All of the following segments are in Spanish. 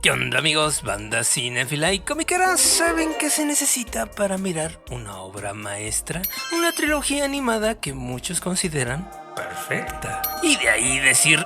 ¿Qué onda amigos? Banda cinéfila y comiquera, ¿saben qué se necesita para mirar una obra maestra? Una trilogía animada que muchos consideran perfecta. Y de ahí decir,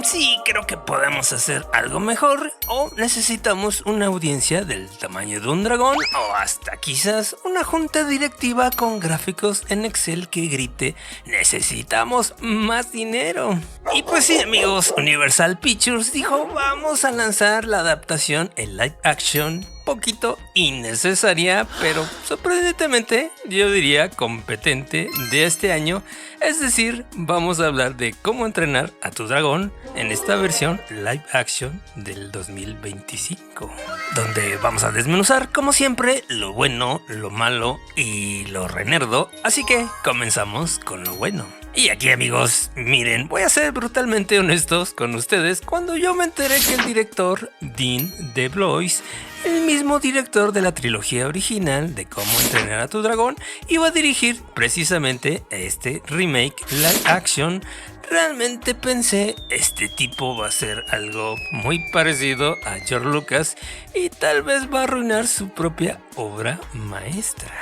sí, creo que podemos hacer algo mejor, o necesitamos una audiencia del tamaño de un dragón, o hasta quizás una junta directiva con gráficos en Excel que grite, necesitamos más dinero. Y pues sí amigos, Universal Pictures dijo, vamos a lanzar la adaptación en live action, poquito innecesaria, pero sorprendentemente, yo diría competente de este año. Es decir, vamos a hablar de cómo entrenar a tu dragón en esta versión live action del 2025, donde vamos a desmenuzar como siempre lo bueno, lo malo y lo renerdo. Así que comenzamos con lo bueno. Y aquí amigos, miren, voy a ser brutalmente honestos con ustedes. Cuando yo me enteré que el director Dean DeBlois, el mismo director de la trilogía original de Cómo entrenar a tu dragón, iba a dirigir precisamente este remake live action, realmente pensé, este tipo va a ser algo muy parecido a George Lucas y tal vez va a arruinar su propia obra maestra.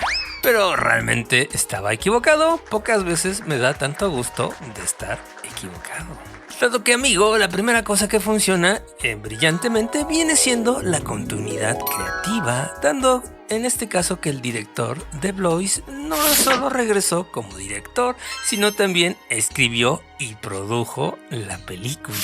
Pero realmente estaba equivocado, pocas veces me da tanto gusto de estar equivocado. Dado que amigo, la primera cosa que funciona brillantemente viene siendo la continuidad creativa, dando en este caso que el director DeBlois no solo regresó como director, sino también escribió y produjo la película.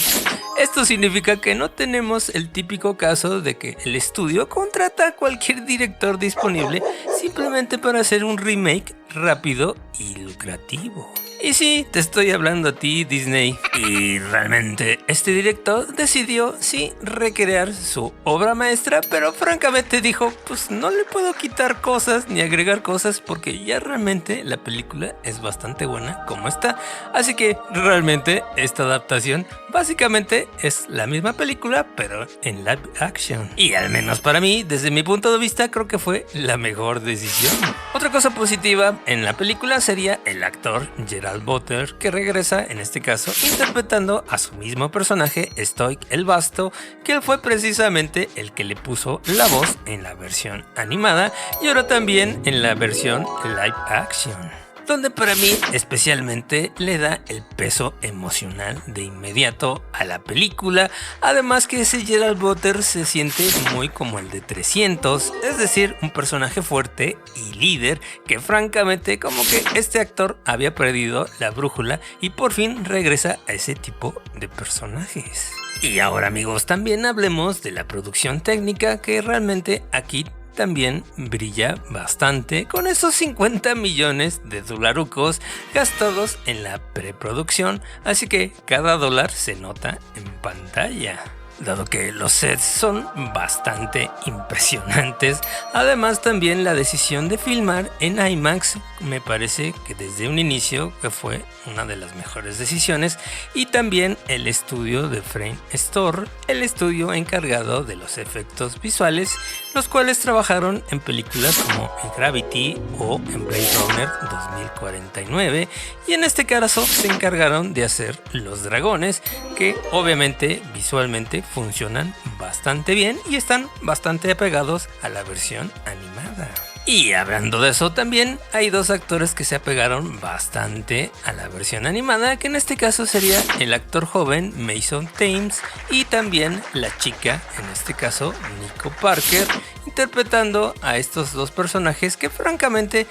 Esto significa que no tenemos el típico caso de que el estudio contrata a cualquier director disponible simplemente para hacer un remake rápido y lucrativo. Y sí, te estoy hablando a ti, Disney. Y realmente este director decidió, sí, recrear su obra maestra, pero francamente dijo, pues no le puedo quitar cosas ni agregar cosas porque ya realmente la película es bastante buena como está. Así que realmente esta adaptación básicamente es la misma película, pero en live action. Y al menos para mí, desde mi punto de vista, creo que fue la mejor decisión. Otra cosa positiva en la película sería el actor Gerald Butler, que regresa en este caso interpretando a su mismo personaje Stoic el Vasto, que él fue precisamente el que le puso la voz en la versión animada y ahora también en la versión live action, donde para mí especialmente le da el peso emocional de inmediato a la película. Además que ese Gerald Butler se siente muy como el de 300, es decir, un personaje fuerte y líder que francamente como que este actor había perdido la brújula y por fin regresa a ese tipo de personajes. Y ahora amigos, también hablemos de la producción técnica, que realmente aquí también brilla bastante con esos 50 millones de dolarucos gastados en la preproducción, así que cada dólar se nota en pantalla, dado que los sets son bastante impresionantes. Además también la decisión de filmar en IMAX me parece que desde un inicio que fue una de las mejores decisiones, y también el estudio de Frame Store, el estudio encargado de los efectos visuales, los cuales trabajaron en películas como en Gravity o en Blade Runner 2049, y en este caso se encargaron de hacer los dragones, que obviamente visualmente funcionan bastante bien y están bastante apegados a la versión animada. Y hablando de eso, también hay dos actores que se apegaron bastante a la versión animada, que en este caso sería el actor joven Mason Thames y también la chica, en este caso Nico Parker, interpretando a estos dos personajes que francamente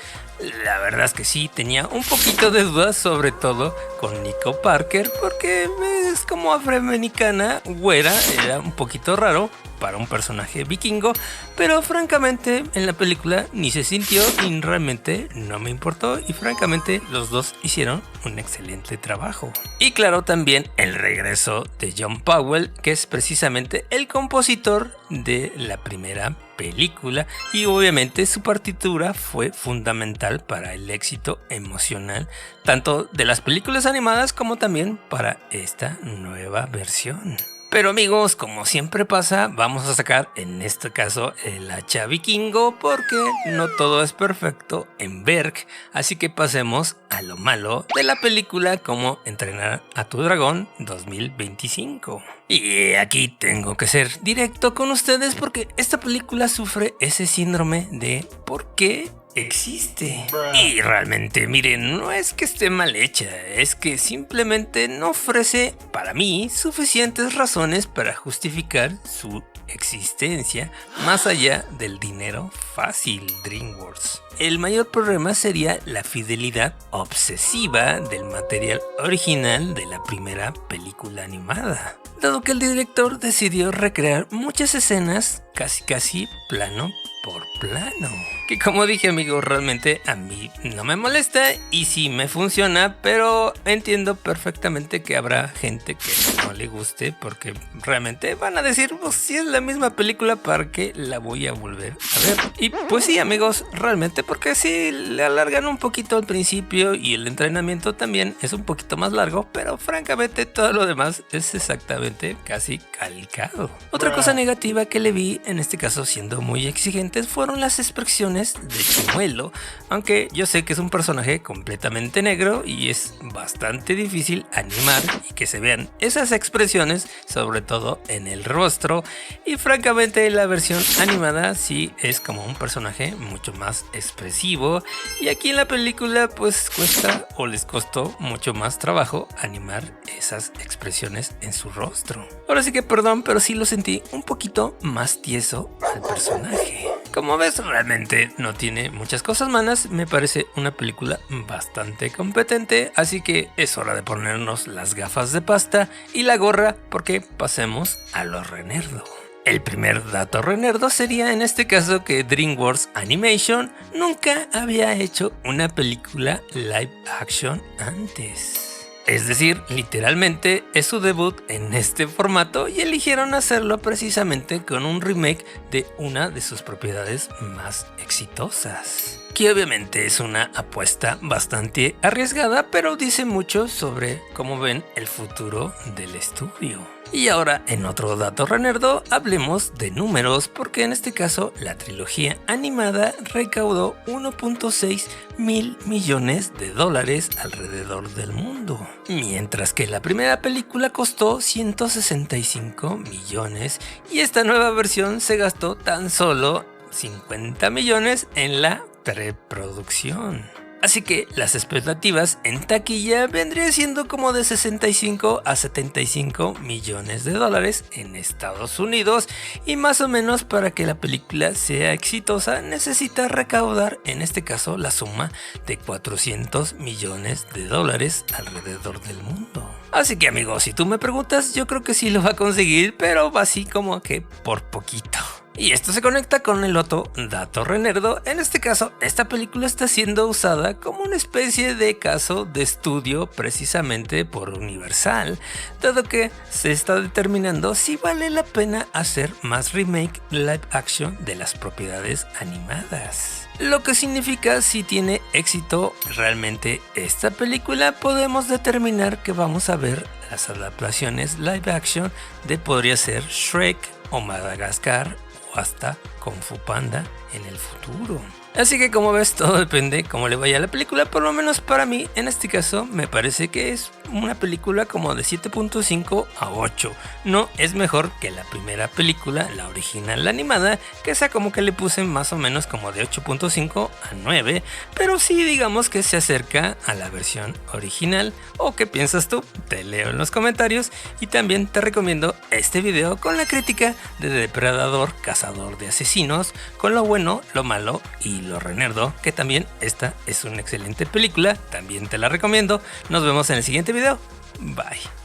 la verdad es que sí tenía un poquito de dudas, sobre todo con Nico Parker, porque es como afroamericana, güera, era un poquito raro para un personaje vikingo, pero francamente en la película ni se sintió y realmente no me importó, y francamente los dos hicieron un excelente trabajo. Y claro, también el regreso de John Powell, que es precisamente el compositor de la primera película, y obviamente su partitura fue fundamental para el éxito emocional tanto de las películas animadas como también para esta nueva versión. Pero amigos, como siempre pasa, vamos a sacar en este caso el hacha vikingo porque no todo es perfecto en Berg, así que pasemos a lo malo de la película Cómo entrenar a tu dragón 2025. Y aquí tengo que ser directo con ustedes porque esta película sufre ese síndrome de ¿por qué existe? Y realmente, miren, no es que esté mal hecha, es que simplemente no ofrece, para mí, suficientes razones para justificar su existencia más allá del dinero fácil DreamWorks. El mayor problema sería la fidelidad obsesiva del material original de la primera película animada, dado que el director decidió recrear muchas escenas casi plano por plano. Que como dije amigos, realmente a mí no me molesta y sí me funciona, pero entiendo perfectamente que habrá gente que no le guste porque realmente van a decir, pues si es la misma película, ¿para qué la voy a volver a ver? Y pues sí amigos, realmente porque sí le alargan un poquito al principio y el entrenamiento también es un poquito más largo, pero francamente todo lo demás es exactamente casi calcado. Otra cosa negativa que le vi, en este caso siendo muy exigente, fueron las expresiones de Chimuelo, aunque yo sé que es un personaje completamente negro y es bastante difícil animar y que se vean esas expresiones, sobre todo en el rostro, y francamente la versión animada sí es como un personaje mucho más expresivo y aquí en la película pues cuesta o les costó mucho más trabajo animar esas expresiones en su rostro. Ahora sí que perdón, pero sí lo sentí un poquito más tieso al personaje. Como ves, realmente no tiene muchas cosas malas, me parece una película bastante competente, así que es hora de ponernos las gafas de pasta y la gorra porque pasemos a lo renerdo. El primer dato renerdo sería en este caso que DreamWorks Animation nunca había hecho una película live action antes. Es decir, literalmente es su debut en este formato y eligieron hacerlo precisamente con un remake de una de sus propiedades más exitosas. Que obviamente es una apuesta bastante arriesgada, pero dice mucho sobre cómo ven el futuro del estudio. Y ahora, en otro dato renerdo, hablemos de números, porque en este caso la trilogía animada recaudó 1.6 mil millones de dólares alrededor del mundo, mientras que la primera película costó 165 millones y esta nueva versión se gastó tan solo 50 millones en la preproducción. Así que las expectativas en taquilla vendrían siendo como de 65 a 75 millones de dólares en Estados Unidos y más o menos para que la película sea exitosa necesita recaudar en este caso la suma de 400 millones de dólares alrededor del mundo. Así que amigos, si tú me preguntas, yo creo que sí lo va a conseguir, pero va así como que por poquito. Y esto se conecta con el otro dato renerdo. En este caso, esta película está siendo usada como una especie de caso de estudio precisamente por Universal, dado que se está determinando si vale la pena hacer más remake live action de las propiedades animadas. Lo que significa si tiene éxito realmente esta película, podemos determinar que vamos a ver las adaptaciones live action de podría ser Shrek o Madagascar o hasta Kung Fu Panda en el futuro. Así que como ves, todo depende cómo le vaya a la película. Por lo menos para mí, en este caso, me parece que es una película como de 7.5 a 8. No es mejor que la primera película, la original, la animada, que esa como que le puse más o menos como de 8.5 a 9. Pero sí digamos que se acerca a la versión original. ¿O qué piensas tú? Te leo en los comentarios. Y también te recomiendo este video con la crítica de Depredador, Cazador de Asesinos, con lo bueno, lo malo y lo renerdo, que también esta es una excelente película, también te la recomiendo. Nos vemos en el siguiente video, bye.